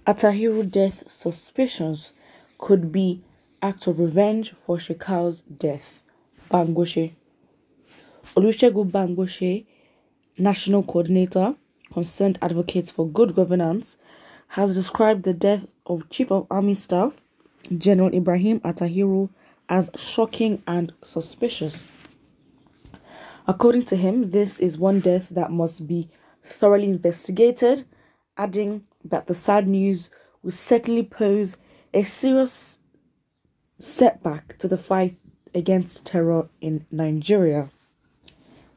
ÄTTAH1RU'S death suspicions could be act of revenge for Shekau's death. Bangoshe. Olusegun Bangoshe, National Coordinator, Concerned Advocates for Good Governance, has described the death of Chief of Army Staff, General Ibrahim ÄTTAH1RU'S, as shocking and suspicious. According to him, this is one death that must be thoroughly investigated, adding that the sad news will certainly pose a serious setback to the fight against terror in Nigeria.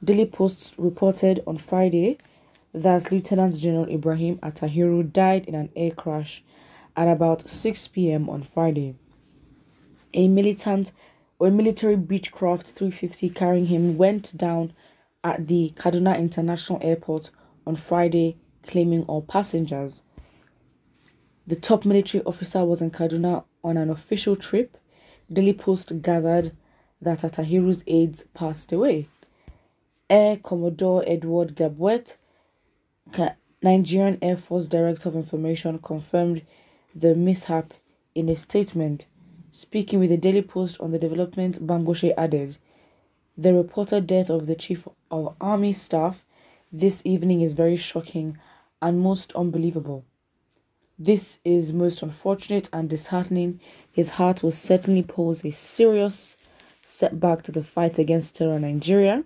Daily Post reported on Friday that Lieutenant General Ibrahim ÄTTAH1RU'S died in an air crash at about 6 p.m. on Friday. A military Beechcraft 350 carrying him went down at the Kaduna International Airport on Friday, claiming all passengers. The top military officer was in Kaduna on an official trip. Daily Post gathered that ÄTTAH1RU'S aides passed away. Air Commodore Edward Gabwet, Nigerian Air Force Director of Information, confirmed the mishap in a statement. Speaking with the Daily Post on the development, Bangoshe added, "The reported death of the Chief of Army Staff this evening is very shocking and most unbelievable. This is most unfortunate and disheartening. His heart will certainly pose a serious setback to the fight against terror in Nigeria.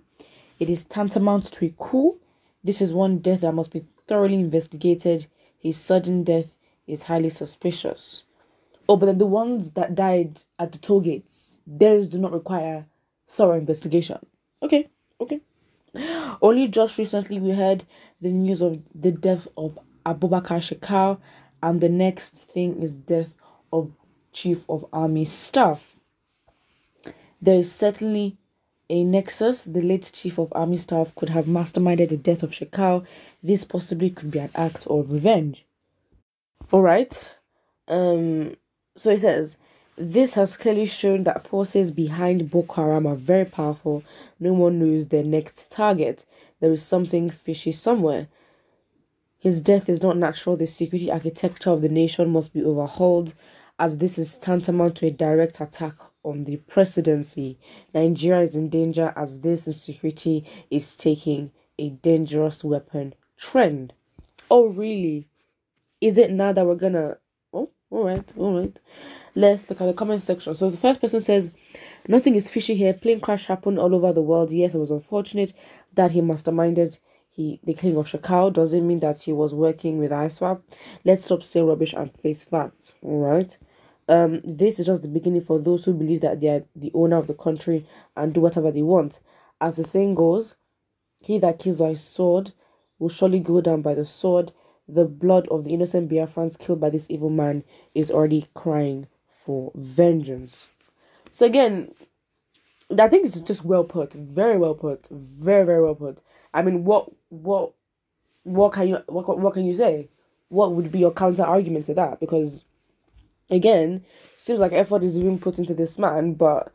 It is tantamount to a coup. This is one death that must be thoroughly investigated. His sudden death is highly suspicious." Oh, but then the ones that died at the toll gates, theirs do not require thorough investigation. Okay. Only just recently we heard the news of the death of Abubakar Shekau, and the next thing is death of Chief of Army Staff. There is certainly a nexus. The late Chief of Army Staff could have masterminded the death of Shekau. This possibly could be an act of revenge. Alright. So it says, this has clearly shown that forces behind Boko Haram are very powerful. No one knows their next target. There is something fishy somewhere. His death is not natural. The security architecture of the nation must be overhauled, as this is tantamount to a direct attack on the presidency. Nigeria is in danger as this insecurity is taking a dangerous weapon trend. Oh, really? Is it now that we're gonna... Oh, all right. Let's look at the comment section. So the first person says, "Nothing is fishy here. Plane crash happened all over the world. Yes, it was unfortunate that he masterminded the killing of Shekau. Doesn't mean that he was working with ISWAP. Let's stop saying rubbish and face facts." All right. This is just the beginning for those who believe that they are the owner of the country and do whatever they want. As the saying goes, he that kills by sword will surely go down by the sword. The blood of the innocent Biafrans killed by this evil man is already crying for vengeance. So again, I think it's just well put, very well put, very well put. I mean, what can you say? What would be your counter argument to that? Because again, seems like effort is being put into this man, but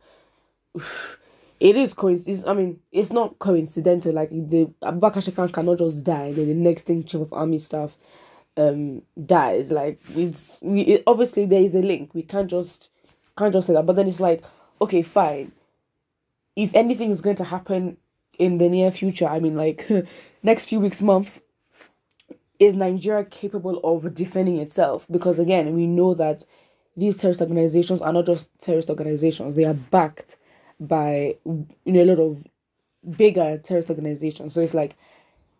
it is coincidence. I mean, it's not coincidental. Like the Abubakar Shekau cannot just die, then the next thing Chief of Army Staff dies. Like obviously there is a link. We can't just say that. But then it's like, okay, fine. If anything is going to happen in the near future, I mean, like next few weeks, months, is Nigeria capable of defending itself? Because again, we know that these terrorist organizations are not just terrorist organizations. They are backed by a lot of bigger terrorist organizations. So it's like,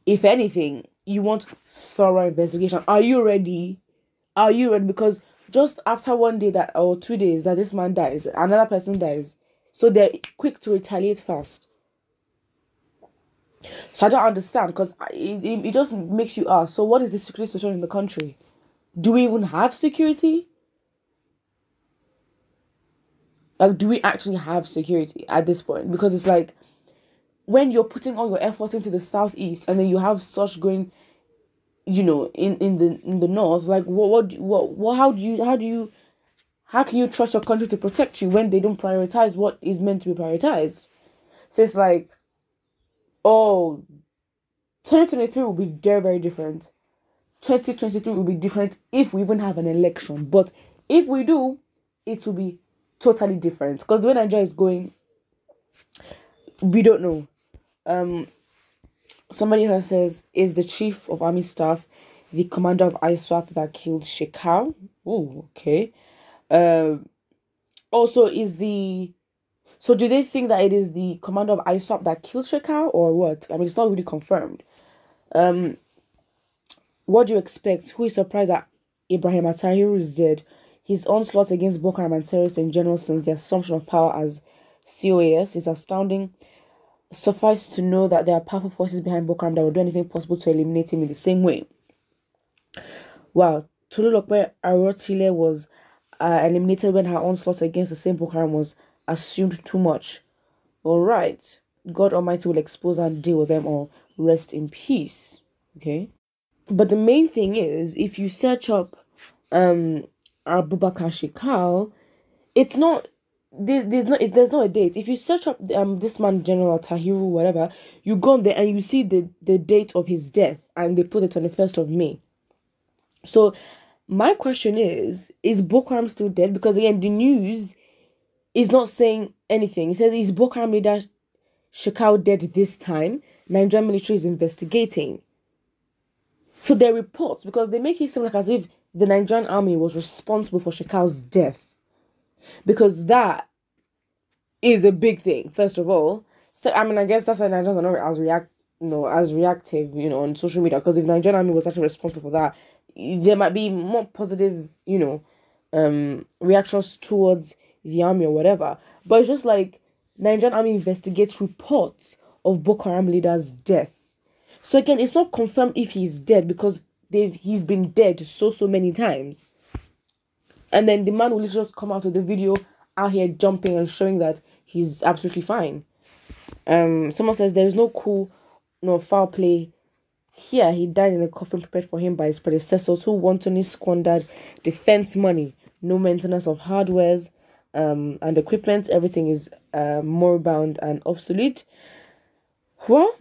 if anything, you want thorough investigation. Are you ready? Because just after 1 day or 2 days that this man dies, another person dies. So they're quick to retaliate fast. So I don't understand, because it just makes you ask, so what is the security situation in the country? Do we even have security? Like, do we actually have security at this point? Because it's like, when you're putting all your efforts into the southeast and then you have such going, in the north, like how can you trust your country to protect you when they don't prioritize what is meant to be prioritized? So it's like, 2023 will be very, very different. 2023 will be different if we even have an election. But if we do, it will be totally different. Because the way Nigeria is going, we don't know. Somebody here says, is the chief of army staff the commander of ISWAP that killed Shekau? Oh, okay. Also, so do they think that it is the commander of ISWAP that killed Shekau or what? I mean, it's not really confirmed. What do you expect? Who is surprised that ÄTTAH1RU'S is dead? His onslaught against Boko Haram and terrorists in general since the assumption of power as Coas is astounding. Suffice to know that there are powerful forces behind Boko Haram that will do anything possible to eliminate him in the same way. Wow, Tolulokpe Arotile was eliminated when her onslaught against the same Boko Haram was assumed too much. Alright, God Almighty will expose and deal with them all. Rest in peace. Okay. But the main thing is, if you search up Abubakar Shekau, it's not there's no a date. If you search up this man General Tahiru whatever, you go on there and you see the date of his death, and they put it on the 1st of May. So my question is Boko Haram still dead? Because again, the news is not saying anything. It says, is Boko Haram leader Shekau dead this time? Nigerian military is investigating. So their reports, because they make it seem like as if the Nigerian army was responsible for Shekau's death. Because that is a big thing, first of all. So, I mean, I guess that's why Nigerians are not as reactive, on social media. Because if the Nigerian army was actually responsible for that, there might be more positive, reactions towards the army or whatever. But it's just like Nigerian army investigates reports of Boko Haram leader's death. So again, it's not confirmed if he's dead because he's been dead so many times. And then the man will just come out with the video out here jumping and showing that he's absolutely fine. Someone says there is no foul play here. He died in a coffin prepared for him by his predecessors who wantonly squandered defense money. No maintenance of hardwares and equipment. Everything is moribund and obsolete. Well,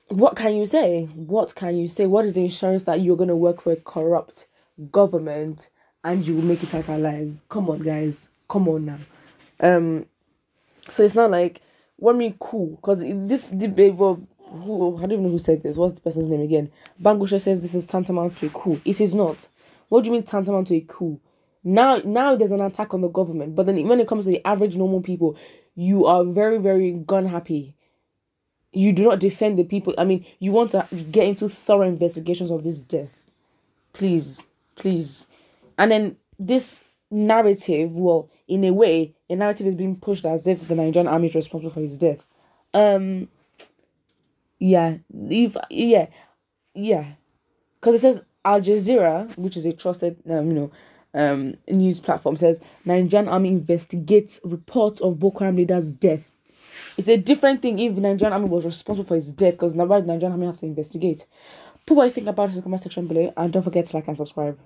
what can you say? What can you say? What is the insurance that you're going to work for a corrupt government and you will make it out alive? Come on, guys. Come on now. So it's not like, what mean cool? Because this debate, I don't even know who said this. What's the person's name again? Bangosha says this is tantamount to a coup. It is not. What do you mean tantamount to a coup? Now there's an attack on the government. But then when it comes to the average normal people, you are very, very gun happy. You do not defend the people. I mean, you want to get into thorough investigations of this death. Please. And then this narrative, well, in a way, a narrative is being pushed as if the Nigerian army is responsible for his death. Yeah. Because it says Al Jazeera, which is a trusted, news platform, says Nigerian army investigates reports of Boko Haram leader's death. It's a different thing if the Nigerian army was responsible for his death, because now the Nigerian army have to investigate. Put what you think about it in the comment section below, and don't forget to like and subscribe.